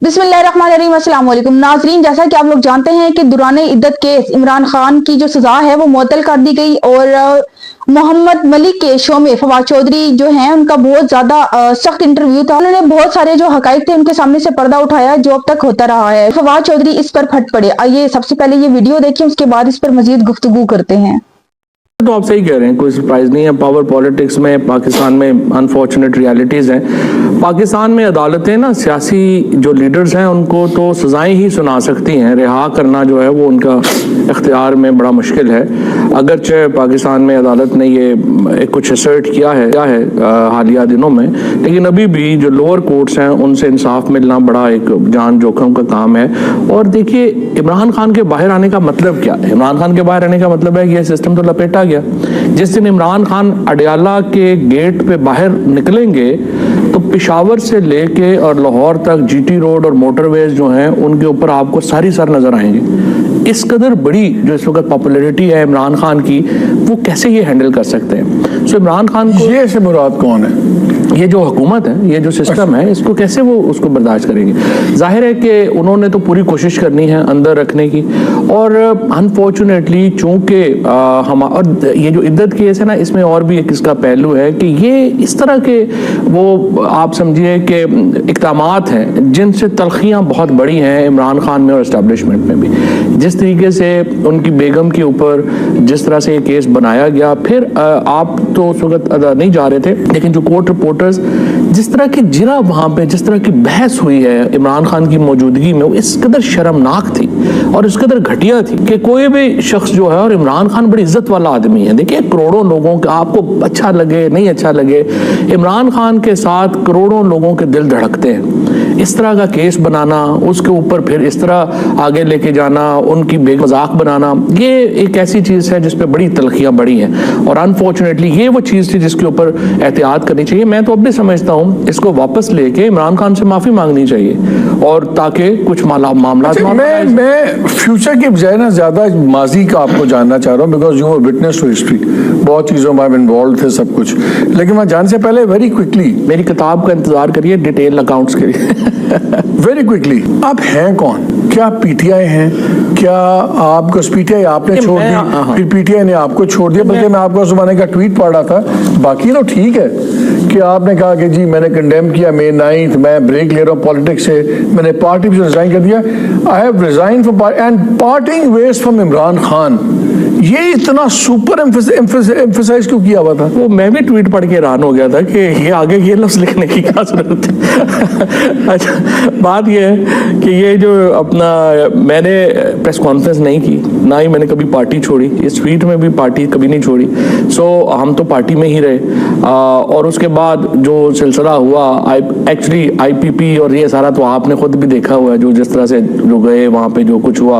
बिस्मिल्लाहिर्रहमानिर्रहीम। अस्सलाम वालेकुम नाजरीन, जैसा कि आप लोग जानते हैं कि दुराने इद्दत केस इमरान खान की जो सजा है वो मुअत्तल कर दी गई और मोहम्मद मलिक के शो में फवाद चौधरी जो हैं उनका बहुत ज्यादा सख्त इंटरव्यू था। उन्होंने बहुत सारे जो हकाइक थे उनके सामने से पर्दा उठाया जो अब तक होता रहा है। फवाद चौधरी इस पर फट पड़े। आइए सबसे पहले ये वीडियो देखिए, उसके बाद इस पर मजीद गुफ्तगू करते हैं। तो आप सही कह रहे हैं, कोई सरप्राइज नहीं है। पावर पॉलिटिक्स में पाकिस्तान में अनफॉर्चुनेट रियलिटीज़ हैं। पाकिस्तान में अदालतें ना सियासी जो लीडर्स हैं उनको तो सजाएं ही सुना सकती हैं, रिहा करना जो है वो उनका इख्तियार में बड़ा मुश्किल है। अगरचे पाकिस्तान में अदालत ने ये कुछ असर्ट किया है हालिया दिनों में, लेकिन अभी भी जो लोअर कोर्ट्स हैं उनसे इंसाफ मिलना बड़ा एक जान जोखिम का काम है। और देखिए, इमरान खान के बाहर आने का मतलब क्या है? इमरान खान के बाहर आने का मतलब है कि यह सिस्टम तो लपेटा गया। जिस दिन इमरान खान अडयाला के गेट पे बाहर निकलेंगे तो पेशावर से लेके और लाहौर तक जीटी रोड और मोटरवेज जो हैं उनके ऊपर आपको सारी सर नजर आएंगे। इस कदर बड़ी जो इस वक्त पॉपुलैरिटी है इमरान खान की, वो कैसे ये हैंडल कर सकते हैं? सो इमरान खान को ये से मुराद कौन है? ये जो हुकूमत है, ये जो सिस्टम है, इसको कैसे वो उसको बर्दाश्त करेंगे? जाहिर है कि उन्होंने तो पूरी कोशिश करनी है अंदर रखने की, और अनफॉर्चुनेटली चूंकि हम और ये जो इद्दत केस है ना, इसमें और भी एक इसका पहलू है कि ये इस तरह के वो आप समझिए कि इक़दामात हैं जिनसे तलखियाँ बहुत बड़ी हैं इमरान खान में और इस्टेब्लिशमेंट में भी। जिस तरीके से उनकी बेगम के ऊपर जिस तरह से ये केस बनाया गया, फिर आप तो उस वक्त नहीं जा रहे थे, लेकिन जो कोर्ट रिपोर्टर्स जिस तरह की जिरा वहाँ पे जिस तरह की बहस हुई है इमरान खान की मौजूदगी में, वो इस कदर शर्मनाक थी और इस कदर घटिया थी कि कोई भी शख्स जो है, और इमरान खान बड़ी इज्जत वाला आदमी है। देखिए, करोड़ों लोगों का आपको अच्छा लगे नहीं अच्छा लगे, इमरान खान के साथ करोड़ों लोगों के दिल धड़कते हैं। इस तरह का केस बनाना, उसके ऊपर फिर इस तरह आगे लेके जाना, उनकी मजाक बनाना, ये एक ऐसी चीज़ है जिस पे बड़ी तलखियाँ बड़ी हैं। और अनफॉर्चुनेटली ये वो चीज़ थी जिसके ऊपर एहतियात करनी चाहिए। मैं तो अब भी समझता हूँ इसको वापस लेके इमरान खान से माफ़ी मांगनी चाहिए, और ताकि कुछ मामला मैं फ्यूचर के बजाय ना ज़्यादा माजी का आपको जानना चाह रहा हूँ, because you witness to history, बहुत चीज़ों में आप इन्वॉल्व थे सब कुछ। लेकिन मैं जानने से पहले वेरी क्विकली मेरी किताब का इंतजार करिए डिटेल अकाउंट्स के लिए। वेरी क्विकली, आप हैं कौन? क्या पीटीआई हैं? क्या आपको पीटीआई आपने छोड़ दी, फिर पीटीआई ने आपको छोड़ दिया? बल्कि मैं आपको ज़माने का ट्वीट पढ़ रहा था, बाकी तो ठीक है कि आपने कहा कि जी मैंने कंडेम किया May 9th, मैं ब्रेक ले रहा हूँ पॉलिटिक्स से, मैंने पार्टी से रिजाइन कर दिया। I have resign from and parting ways from Imran Khan. ये इतना सुपर एम्फसाइज क्यों किया हुआ था? वो मैं भी ट्वीट पढ़ के हैरान हो गया था कि ये आगे ये लफ्ज़ लिखने की क्या जरूरत है। अच्छा, बात ये है कि ये जो अपना मैंने प्रेस कॉन्फ्रेंस नहीं की, ना ही मैंने कभी पार्टी छोड़ी, इस ट्वीट में भी पार्टी कभी नहीं छोड़ी। सो हम तो पार्टी में ही रहे। और उसके बाद जो सिलसिला हुआ एक्चुअली IPP और ये सारा तो आपने खुद भी देखा हुआ है, जो जिस तरह से जो गए वहाँ पे जो कुछ हुआ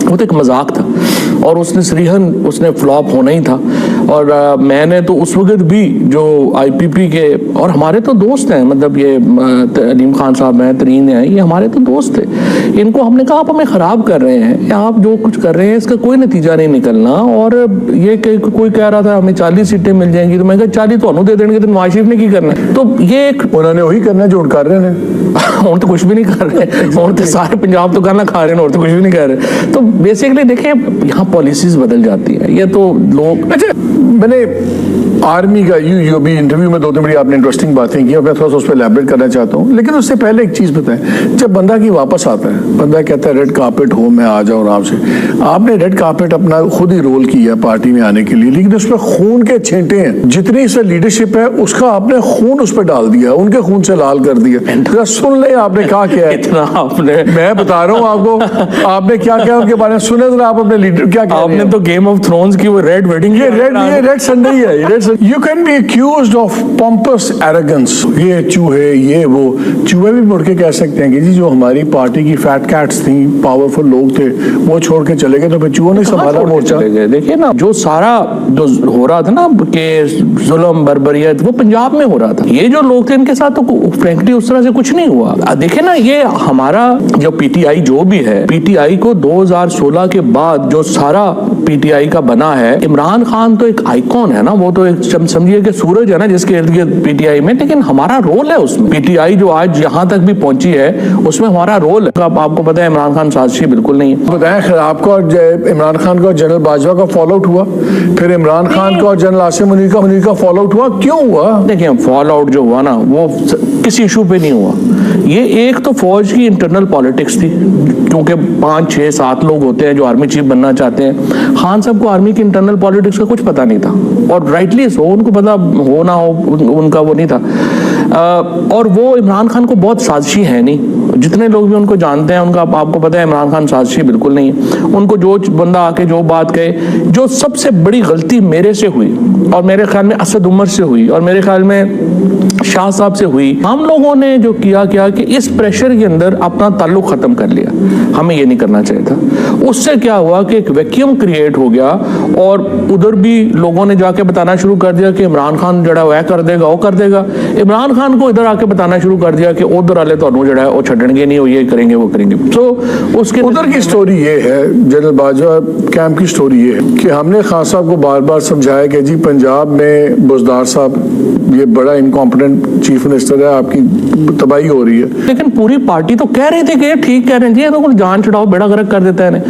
वो तो एक मजाक था, और उसने फ्लॉप होना ही था। और मैंने तो उस वक्त भी जो IPP के, और हमारे तो दोस्त हैं, मतलब ये अलीम खान साहब हैं, तरीन हैं, ये हमारे तो दोस्त थे। इनको हमने कहा आप हमें ख़राब कर रहे हैं, या आप जो कुछ कर रहे हैं इसका कोई नतीजा नहीं निकलना। और ये कोई कह रहा था हमें 40 सीटें मिल जाएंगी, तो मैं कहा 40 तो दे देंगे, तो नवाज शरीफ ने की करना है? तो ये उन्होंने वही करना है जो कर रहे हैं। और तो कुछ भी नहीं कर रहे, और तो सारे पंजाब तो गाना खा रहे हैं, और तो कुछ भी नहीं कर रहे। तो बेसिकली देखें, यहाँ पॉलिसीज बदल जाती है। ये तो लोग, अच्छा, मैंने आर्मी का यू भी इंटरव्यू में 2-3 बड़ी आपने इंटरेस्टिंग बातें की, मैं थोड़ा सा उस पर एलैबोरेट करना चाहता हूँ। लेकिन उससे पहले एक चीज़ बताएं, जब बंदा की वापस आता है, बंदा कहता है रेड कार्पेट हो, मैं आ जाऊँ आराम से। आपने रेड कार्पेट अपना खुद ही रोल किया पार्टी में आने के लिए, लेकिन उसमें खून के छेंटे हैं, जितनी इसमें लीडरशिप है उसका आपने खून उस पर डाल दिया, उनके खून से लाल कर दिया। सुन ले आपने कहा क्या है, इतना आपने, मैं बता रहा हूँ आपको, आपने क्या क्या उनके बारे में सुने जरा, आप अपने लीडर क्या क्या आपने तो गेम ऑफ थ्रोन्स की वो रेड वेडिंग, ये रेड संडे ही है। You can be accused of pompous arrogance, ये चूहे, ये वो चूहे भी मुड़ के कह सकते हैं कि जी जो हमारी पार्टी की फैट कैट्स थी, पावरफुल लोग थे, वो छोड़ के चले गए, तो फिर चूहों ने संभाला मोर्चा। देखिए ना, जो सारा जो हो रहा था ना कि जुल्म बर्बरियत, वो पंजाब में हो रहा था। ये जो लोग थे इनके साथ तो फ्रैंकली उस तरह से कुछ नहीं हुआ। देखिए ना, ये हमारा जो PTI जो भी है, PTI को 2016 के बाद जो सारा PTI का बना है, इमरान खान तो एक आइकॉन है ना, वो तो एक समझिए कि सूरज है ना जिसके इर्द गिर्द पीटीआई में, लेकिन हमारा रोल है उसमें। पीटीआई जो आज यहाँ तक भी पहुंची है उसमें हमारा रोल है। आपको पता है इमरान खान साजिशी बिल्कुल नहीं है। बताएं, खैर आपका और इमरान खान का और जनरल बाजवा का फॉलो आउट हुआ, फिर इमरान खान का और जनरल आसिम मुनीर का फॉलो आउट हुआ, क्यों हुआ? देखिए फॉल आउट जो हुआ ना वो किसी इशू पे नहीं हुआ। ये एक तो फौज की इंटरनल पॉलिटिक्स थी, क्योंकि 5, 6, 7 लोग होते हैं जो आर्मी चीफ बनना चाहते हैं। खान साहब को आर्मी की इंटरनल पॉलिटिक्स का कुछ पता नहीं था, और राइटली सो, उनको पता हो ना हो उनका वो नहीं था। और वो इमरान खान को बहुत साजिशी है नहीं, जितने लोग भी उनको जानते हैं उनका आपको पता है इमरान खान साजिशी बिल्कुल नहीं है। उनको जो बंदा आके जो बात कहे, जो सबसे बड़ी गलती मेरे से हुई और मेरे ख्याल में असद उमर से हुई और मेरे ख्याल में शाह साहब से हुई, हम लोगों ने जो किया कि इस प्रेशर के अंदर अपना ताल्लुक खत्म कर लिया। हमें ये नहीं करना चाहिए था। उससे क्या हुआ कि एक वैक्यूम क्रिएट हो गया, और उधर भी लोगों ने जाके बताना शुरू कर दिया कि इमरान खान जड़ा वह कर देगा, वो कर देगा। इमरान खान को इधर आके बताना शुरू कर दिया कि उधर वाले तो जड़ा है वो छड़ेंगे नहीं, वो ये करेंगे वो करेंगे। तो उसके उधर की स्टोरी ये है, जनरल बाजवा कैंप की स्टोरी ये है कि हमने खान साहब को बार बार समझाया कि जी पंजाब में बुज़दार साहब ये बड़ा इनकॉम्पिटेंट चीफ मिनिस्टर है, आपकी तबाही हो रही है। लेकिन पूरी पार्टी तो कह रही थी कि ये ठीक कह रहे हैं जी, ये तो जान छुड़ाओ बेड़ा गर्क कर देता है।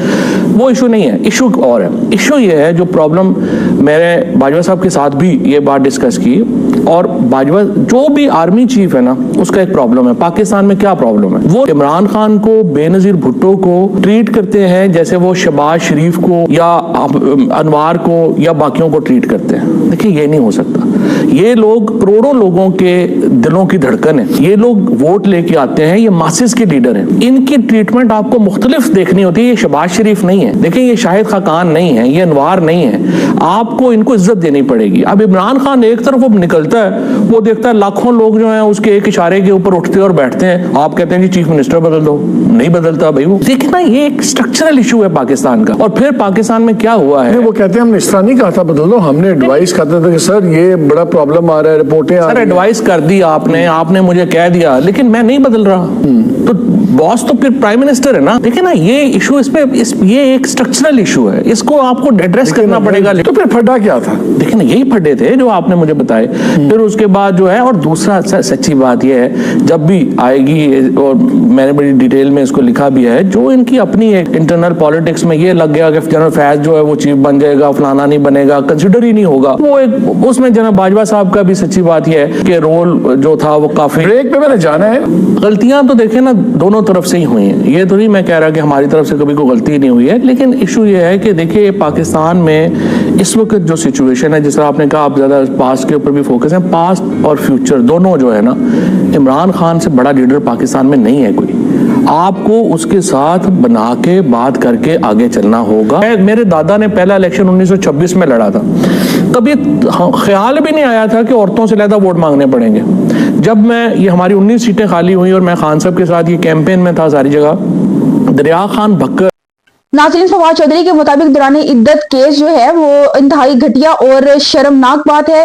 वो इशू नहीं है, इशू और है। इशू ये है जो प्रॉब्लम मैंने बाजवा साहब के साथ भी ये बात डिस्कस की, और बाजवा जो भी आर्मी चीफ है ना उसका एक प्रॉब्लम है। पाकिस्तान में क्या प्रॉब्लम है, वो इमरान खान को, बेनजीर भुट्टो को ट्रीट करते हैं जैसे वो शहबाज शरीफ को या अनवार को या बाकियों को ट्रीट करते हैं। देखिए ये नहीं हो सकता। ये लोग करोड़ों लोगों के दिलों की धड़कन है, ये लोग वोट लेके आते हैं, ये मासेस के लीडर हैं। इनकी ट्रीटमेंट आपको मुख्तलिफ देखनी होती है। ये शहबाज शरीफ नहीं है, देखिए ये शाहिद खाकान नहीं है, ये अनवार नहीं है। आपको इनको इज्जत देनी पड़ेगी। अब इमरान खान एक तरफ वो निकलता है, वो देखता है लाखों लोग जो हैं उसके एक इशारे के ऊपर उठते और बैठते हैं। आप कहते हैं कि चीफ मिनिस्टर बदल दो, नहीं बदलता भाई वो। देखना ये एक स्ट्रक्चरल इशू है पाकिस्तान का। और फिर पाकिस्तान में क्या हुआ है, वो कहते हैं हमने इस तरह नहीं कहा था बदल दो, हमने एडवाइस करते थे कि सर ये बड़ा प्रॉब्लम आ रहा है, रिपोर्टें आ रही हैं। एडवाइस कर दी आपने मुझे कह दिया, लेकिन मैं नहीं बदल रहा। तो बॉस तो फिर प्राइम मिनिस्टर है ना। देखिए ना ये इशू ये एक स्ट्रक्चरल इशू है, इसको आपको एड्रेस करना पड़ेगा। तो फिर फटा क्या था? देखिए ना यही फटे थे जो आपने मुझे बताए। फिर उसके बाद जो है, और दूसरा सच्ची बात ये है, जब भी आएगी और मैंने बड़ी डिटेल में इसको लिखा भी है, जो इनकी अपनी एक इंटरनल पॉलिटिक्स में ये लग गया कि जनरल फैज जो है वो चीफ बन जाएगा, फलाना नहीं बनेगा, कंसिडर ही नहीं होगा वो एक। उसमें जनरल बाजवा साहब का भी सच्ची बात ये है कि रोल जो था वो काफी। ब्रेक पे मैंने जाना है। गलतियां तो देखे ना दोनों तरफ से ही हुई हैं, ये तो नहीं मैं कह रहा कि हमारी तरफ से कभी कोई गलती नहीं हुई है। लेकिन इशू ये है कि देखिए पाकिस्तान में इस वक्त जो सिचुएशन है, जिस तरह आपने कहा आप ज्यादा पास्ट के ऊपर भी फोकस है, पास्ट और फ्यूचर दोनों जो है ना, इमरान खान से बड़ा लीडर पाकिस्तान में नहीं है कोई। आपको उसके साथ बना के बात करके आगे चलना होगा। मेरे दादा ने पहला इलेक्शन 1926 में लड़ा था, कभी ख्याल भी नहीं आया था कि औरतों से ज्यादा वोट मांगने पड़ेंगे। जब ये हमारी 19 सीटें खाली हुई और मैं खान साहब के साथ ये कैंपेन में था सारी जगह, दरिया खान भक्कर। नाज़रीन, फवाद चौधरी के मुताबिक दौरान इद्दत केस जो है वो इंतहाई घटिया और शर्मनाक बात है।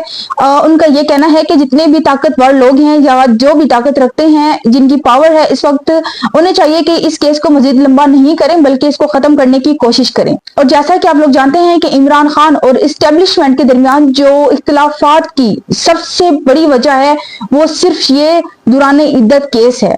उनका ये कहना है कि जितने भी ताकतवर लोग हैं या जो भी ताकत रखते हैं, जिनकी पावर है इस वक्त, उन्हें चाहिए कि इस केस को मजीद लंबा नहीं करें बल्कि इसको खत्म करने की कोशिश करें। और जैसा कि आप लोग जानते हैं कि इमरान खान और इस्टेब्लिशमेंट के दरमियान जो इख्तिलाफात की सबसे बड़ी वजह है वो सिर्फ ये दौरान इद्दत केस है।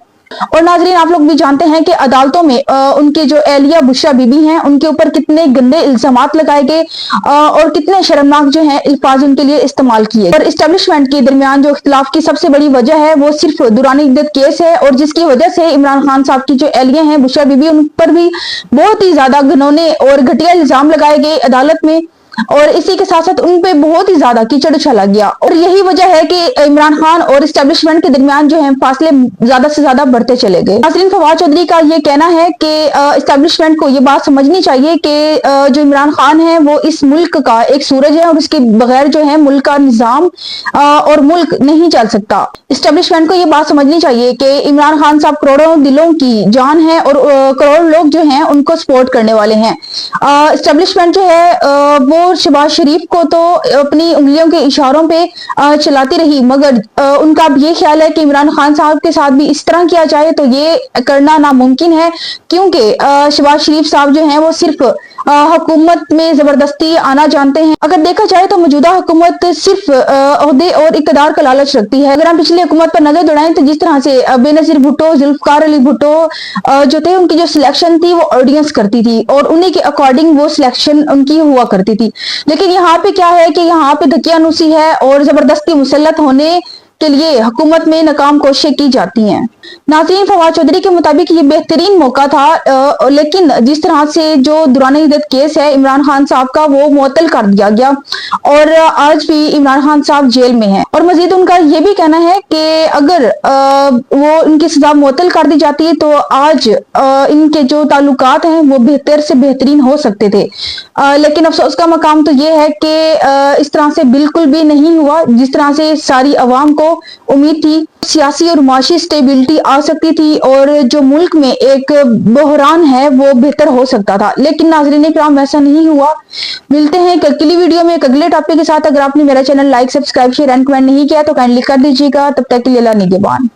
और नाजरीन, आप लोग भी जानते हैं कि अदालतों में उनके जो एलिया बुशरा बीबी हैं उनके ऊपर कितने गंदे इल्जामात लगाए गए और कितने शर्मनाक जो हैं अल्फाज उनके लिए इस्तेमाल किए। और इस्टेब्लिशमेंट के दरमियान जो इख्तिलाफ की सबसे बड़ी वजह है वो सिर्फ दौरान इद्दत केस है, और जिसकी वजह से इमरान खान साहब की जो एलिया हैं बुशरा बीबी, उन पर भी बहुत ही ज्यादा घिनौने और घटिया इल्जाम लगाए गए अदालत में, और इसी के साथ साथ उन पे बहुत ही ज्यादा कीचड़ उछाला गया। और यही वजह है कि इमरान खान और इस्टेब्लिशमेंट के दरमियान जो है फासले ज्यादा से ज्यादा बढ़ते चले गए। नाज़रीन, फवाद चौधरी का ये कहना है कि इस्टेब्लिशमेंट को ये बात समझनी चाहिए कि जो इमरान खान है वो इस मुल्क का एक सूरज है, और उसके बगैर जो है मुल्क का निजाम और मुल्क नहीं चल सकता। इस्टेब्लिशमेंट को ये बात समझनी चाहिए कि इमरान खान साहब करोड़ों दिलों की जान है और करोड़ों लोग जो हैं उनको सपोर्ट करने वाले हैं। इस्टेब्लिशमेंट जो है वो शहबाज शरीफ को तो अपनी उंगलियों के इशारों पे चलाती रही, मगर उनका अब ये ख्याल है कि इमरान खान साहब के साथ भी इस तरह किया जाए तो ये करना नामुमकिन है, क्योंकि शहबाज शरीफ साहब जो हैं वो सिर्फ हुकूमत में जबरदस्ती आना जानते हैं। अगर देखा जाए तो मौजूदा हुकूमत सिर्फ ओहदे और इक़्तिदार का लालच रखती है। अगर हम पिछली हुकूमत पर नजर दौड़ाएं तो जिस तरह से बेनजीर भुट्टो, जुल्फकार अली भुट्टो जो थे, उनकी जो सिलेक्शन थी वो ऑडियंस करती थी और उन्हीं के अकॉर्डिंग वो सिलेक्शन उनकी हुआ करती थी। लेकिन यहाँ पे क्या है कि यहाँ पे धकियानुसी है और जबरदस्ती मुसल्लत होने के लिए हुकूमत में नाकाम कोशिशें की जाती हैं। नाज़रीन, फवाद चौधरी के मुताबिक ये बेहतरीन मौका था, लेकिन जिस तरह से जो दुराने इद्दत केस है इमरान खान साहब का वो मुअत्तल कर दिया गया और आज भी इमरान खान साहब जेल में हैं। और मजीद उनका ये भी कहना है कि अगर वो इनकी सजा मुअत्तल कर दी जाती है तो आज इनके जो ताल्लुकात हैं वो बेहतर से बेहतरीन हो सकते थे। लेकिन अफसोस का मकाम तो ये है कि इस तरह से बिल्कुल भी नहीं हुआ जिस तरह से सारी अवाम को उम्मीद थी। सियासी और माशी स्टेबिलिटी आ सकती थी और जो मुल्क में एक बहरान है वो बेहतर हो सकता था, लेकिन नाज़रीन इकराम वैसा नहीं हुआ। मिलते हैं एक अगली वीडियो में एक अगले टॉपिक के साथ। अगर आपने मेरा channel like, subscribe, share and comment नहीं किया तो काइंडली कर दीजिएगा। तब तक के लिए अल्लाह निगहबान।